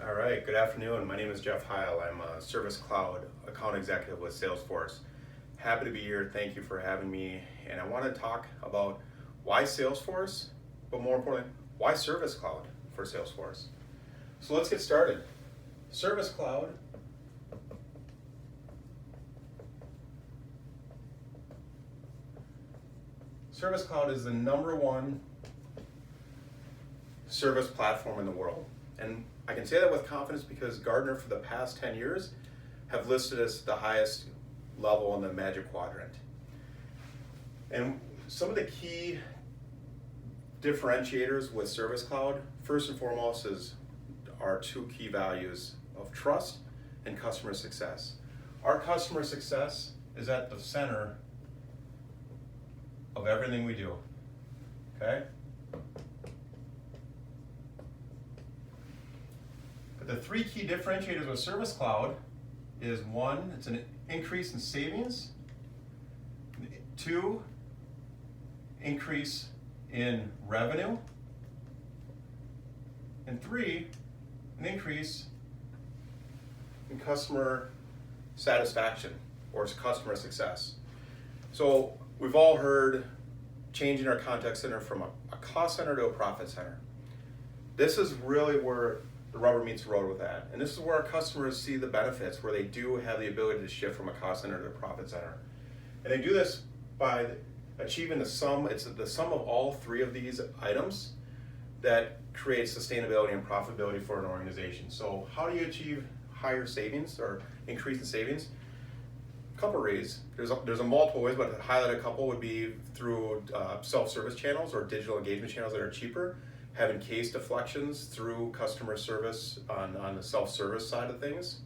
All right, good afternoon. My name is Jeff Heil. I'm a Service Cloud account executive with Salesforce. Happy to be here. Thank you for having me. And I want to talk about why Salesforce, but more importantly, why Service Cloud for Salesforce. So let's get started. Service Cloud Service Cloud is the #1 service platform in the world. And I can say that with confidence because Gartner for the past 10 years have listed us the highest level in the Magic Quadrant. And some of the key differentiators with Service Cloud, first and foremost, is our two key values of trust and customer success. Our customer success is at the center of everything we do, okay? But the three key differentiators with Service Cloud is one, it's an increase in savings. Two, increase in revenue. And three, an increase in customer satisfaction or customer success. So we've all heard changing our contact center from a cost center to a profit center. This is really where the rubber meets the road with that. And this is where our customers see the benefits, where they do have the ability to shift from a cost center to a profit center. And they do this by achieving the sum, it's the sum of all three of these items that creates sustainability and profitability for an organization. So how do you achieve higher savings or increase in savings? A couple ways. There's a multiple ways, but to highlight a couple would be through self-service channels or digital engagement channels that are cheaper, having case deflections through customer service on the self-service side of things.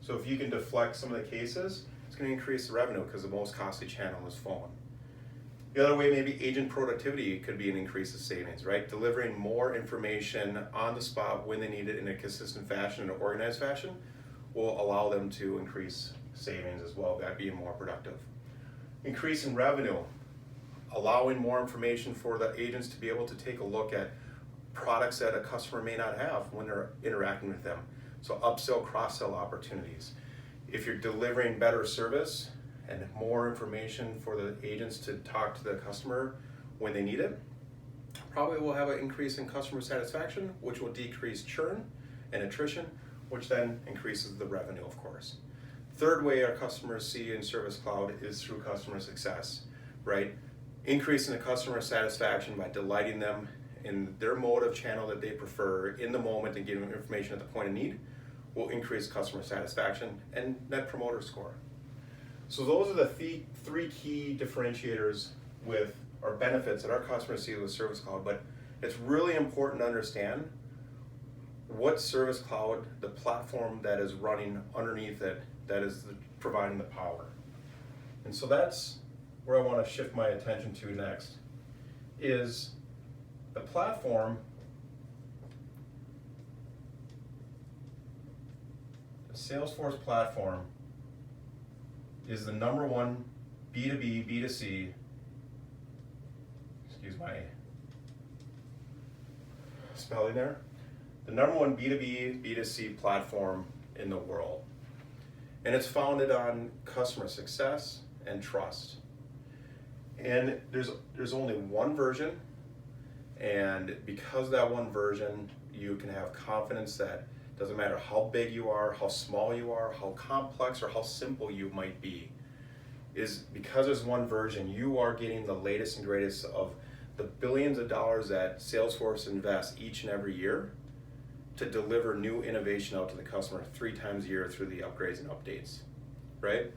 So if you can deflect some of the cases, it's going to increase the revenue because the most costly channel is phone. The other way, maybe agent productivity could be an increase of savings, right? Delivering more information on the spot when they need it in a consistent fashion, in an organized fashion, will allow them to increase savings as well by being more productive. Increase in revenue, allowing more information for the agents to be able to take a look at products that a customer may not have when they're interacting with them. So upsell, cross-sell opportunities. If you're delivering better service and more information for the agents to talk to the customer when they need it, probably will have an increase in customer satisfaction, which will decrease churn and attrition, which then increases the revenue, of course. Third way our customers see in Service Cloud is through customer success, right? Increasing the customer satisfaction by delighting them in their mode of channel that they prefer in the moment and giving them information at the point of need will increase customer satisfaction and Net Promoter Score. So those are the three key differentiators with our benefits that our customers see with Service Cloud, but it's really important to understand what Service Cloud, the platform that is running underneath it, that is providing the power. And so that's where I want to shift my attention to next, is the platform, the Salesforce platform, is the #1 B2B, B2C, excuse my spelling there, the #1 B2B, B2C platform in the world. And it's founded on customer success and trust. And there's only one version, and because of that one version, you can have confidence that it doesn't matter how big you are, how small you are, how complex or how simple you might be, is because there's one version, you are getting the latest and greatest of the billions of dollars that Salesforce invests each and every year to deliver new innovation out to the customer 3 times a year through the upgrades and updates, right?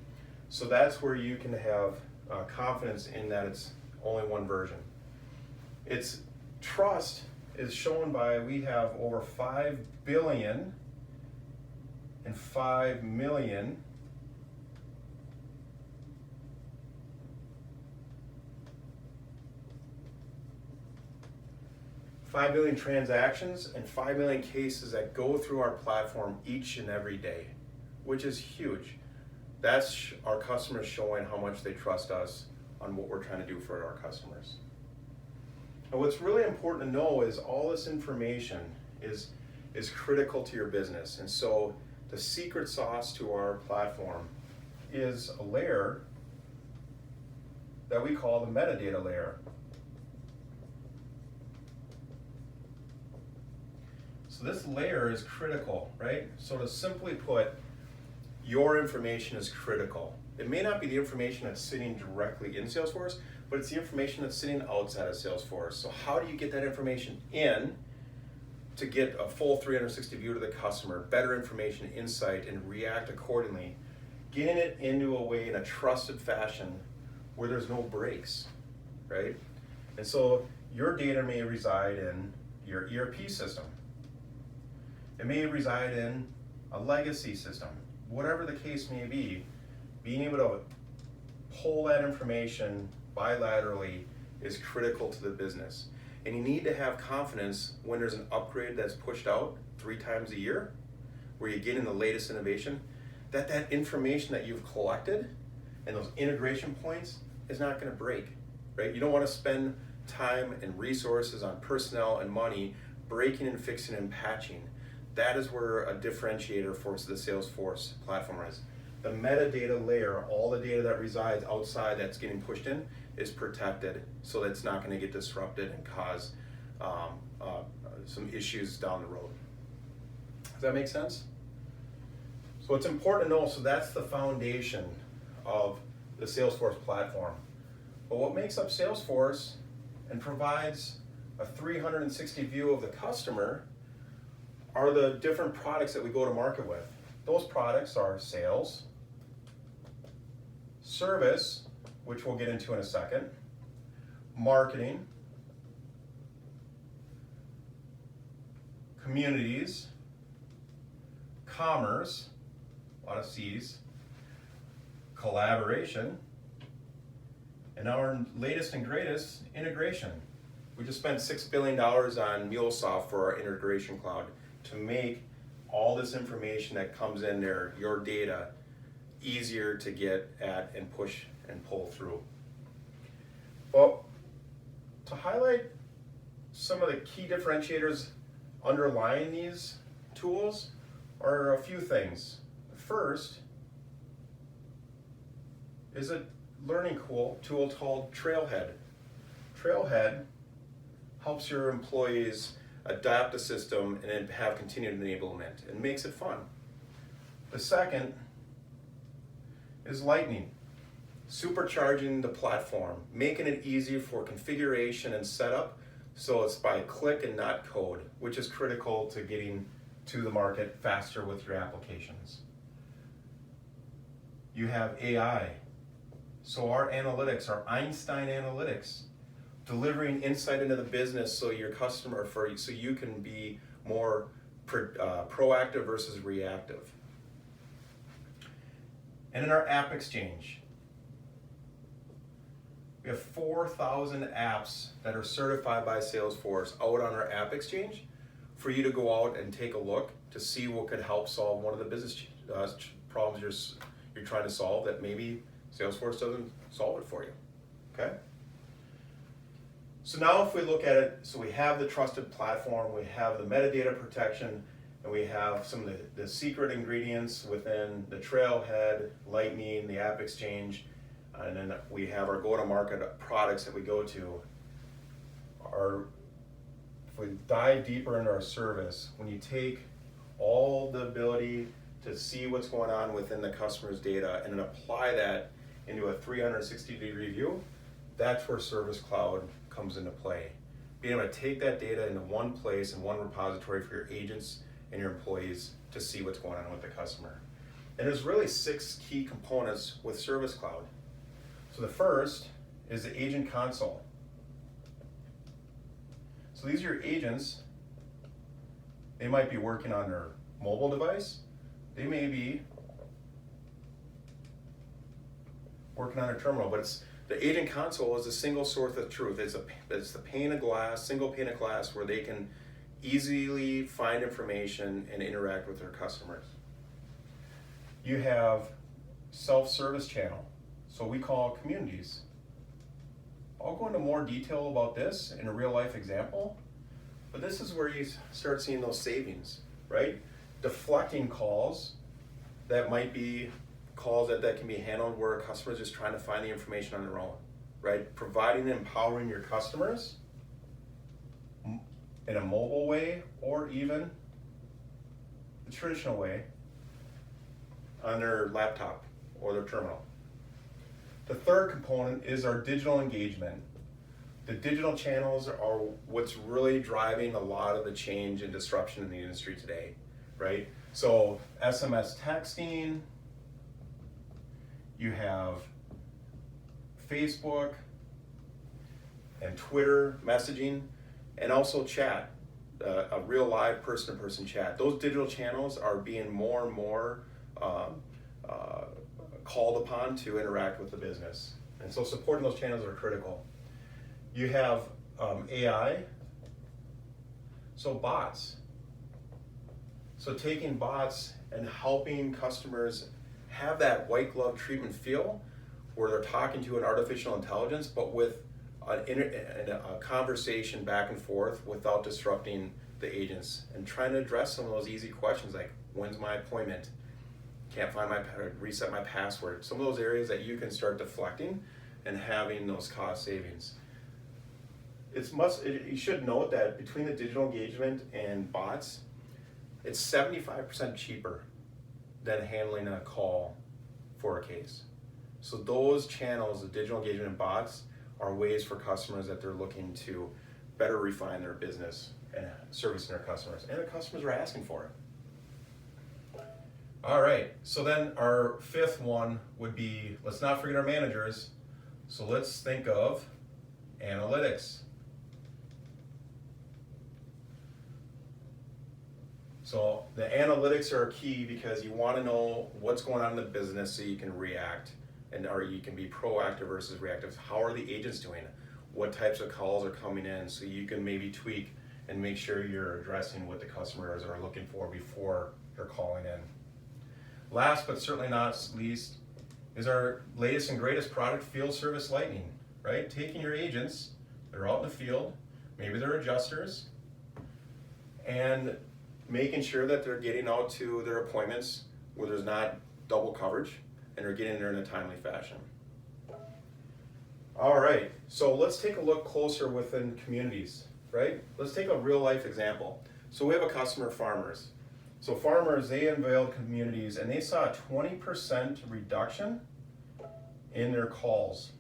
So that's where you can have confidence in that it's only one version. Its trust is shown by, we have over 5 billion and 5 million transactions and 5 million cases that go through our platform each and every day, which is huge. That's our customers showing how much they trust us on what we're trying to do for our customers. And what's really important to know is all this information is is critical to your business. And so the secret sauce to our platform is a layer that we call the metadata layer. So this layer is critical, right? So to simply put, your information is critical. It may not be the information that's sitting directly in Salesforce, but it's the information that's sitting outside of Salesforce. So how do you get that information in to get a full 360 view to the customer, better information, insight, and react accordingly, getting it into a way in a trusted fashion where there's no breaks, right? And so your data may reside in your ERP system. It may reside in a legacy system. Whatever the case may be, being able to pull that information bilaterally is critical to the business. And you need to have confidence when there's an upgrade that's pushed out 3 times a year, where you get in the latest innovation, that that information that you've collected and those integration points is not going to break, right? You don't want to spend time and resources on personnel and money breaking and fixing and patching. That is where a differentiator for the Salesforce platform is. The metadata layer, all the data that resides outside that's getting pushed in, is protected so that it's not going to get disrupted and cause some issues down the road. Does that make sense? So it's important to know, so that's the foundation of the Salesforce platform. But what makes up Salesforce and provides a 360 view of the customer are the different products that we go to market with. Those products are sales, service, which we'll get into in a second, marketing, communities, commerce, a lot of C's, collaboration, and our latest and greatest, integration. We just spent $6 billion on MuleSoft for our integration cloud to make all this information that comes in there, your data, easier to get at and push and pull through. Well, to highlight some of the key differentiators underlying these tools are a few things. First is a learning tool called Trailhead. Trailhead helps your employees adapt the system and then have continued enablement and makes it fun. The second is Lightning, supercharging the platform, making it easy for configuration and setup so it's by click and not code, which is critical to getting to the market faster with your applications. You have AI. So our analytics, our Einstein analytics, delivering insight into the business so your customer, so you can be more proactive versus reactive. And in our App Exchange, we have 4,000 apps that are certified by Salesforce out on our App Exchange for you to go out and take a look to see what could help solve one of the business problems you're trying to solve that maybe Salesforce doesn't solve it for you, okay? So now if we look at it, so we have the trusted platform, we have the metadata protection, and we have some of the secret ingredients within the Trailhead, Lightning, the App Exchange, and then we have our go-to-market products that we go to. If we dive deeper into our service, when you take all the ability to see what's going on within the customer's data and then apply that into a 360-degree view, that's where Service Cloud comes into play. Being able to take that data into one place and one repository for your agents and your employees to see what's going on with the customer. And there's really 6 key components with Service Cloud. So the first is the Agent Console. So these are your agents. They might be working on their mobile device. They may be working on a terminal, but the Agent Console is a single source of truth. It's the pane of glass, single pane of glass where they can easily find information and interact with their customers. You have self-service channel, so we call communities. I'll go into more detail about this in a real life example, but this is where you start seeing those savings. right? Deflecting calls that might be calls that can be handled where a customer is just trying to find the information on their own, right? Providing and empowering your customers in a mobile way or even the traditional way on their laptop or their terminal. The third component is our digital engagement. The digital channels are what's really driving a lot of the change and disruption in the industry today, right? So SMS texting, you have Facebook and Twitter messaging, and also chat, a real live person-to-person chat. Those digital channels are being more and more called upon to interact with the business. And so supporting those channels are critical. You have AI, so bots. So taking bots and helping customers have that white glove treatment feel where they're talking to an artificial intelligence, but with a conversation back and forth without disrupting the agents, and trying to address some of those easy questions like, when's my appointment? Can't find reset my password. Some of those areas that you can start deflecting and having those cost savings. You should note that between the digital engagement and bots, it's 75% cheaper than handling a call for a case. So those channels, the digital engagement and bots, are ways for customers that they're looking to better refine their business and servicing their customers. And the customers are asking for it. All right, so then our fifth one would be, let's not forget our managers. So let's think of analytics. So the analytics are key because you want to know what's going on in the business so you can react, or you can be proactive versus reactive. How are the agents doing? What types of calls are coming in so you can maybe tweak and make sure you're addressing what the customers are looking for before they're calling in. Last but certainly not least is our latest and greatest product, Field Service Lightning, right? Taking your agents, they're out in the field, maybe they're adjusters, and making sure that they're getting out to their appointments where there's not double coverage and they're getting there in a timely fashion. All right, so let's take a look closer within communities, right? Let's take a real life example. So we have a customer, farmers. So farmers, they unveiled communities and they saw a 20% reduction in their calls.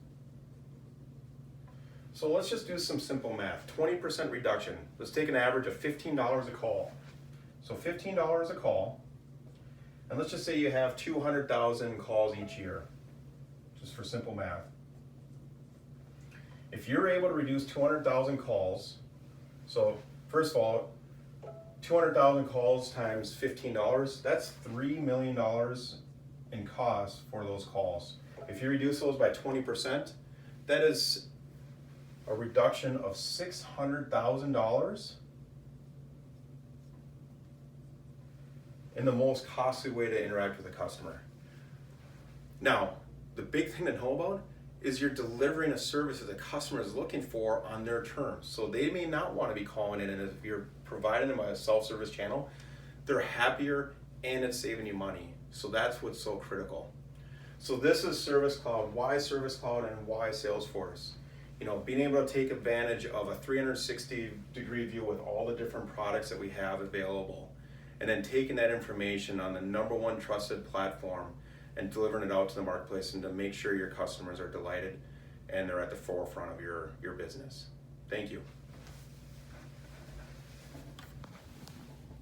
So let's just do some simple math. 20% reduction. Let's take an average of $15 a call. So $15 a call, and let's just say you have 200,000 calls each year, just for simple math. If you're able to reduce 200,000 calls, so first of all, 200,000 calls times $15, that's $3 million in cost for those calls. If you reduce those by 20%, that is a reduction of $600,000 in the most costly way to interact with a customer. Now, the big thing to know about is you're delivering a service that the customer is looking for on their terms. So they may not want to be calling in, and if you're providing them a self-service channel, they're happier and it's saving you money. So that's what's so critical. So this is Service Cloud. Why Service Cloud and why Salesforce? Being able to take advantage of a 360-degree view with all the different products that we have available, and then taking that information on the #1 trusted platform and delivering it out to the marketplace, and to make sure your customers are delighted and they're at the forefront of your business. Thank you.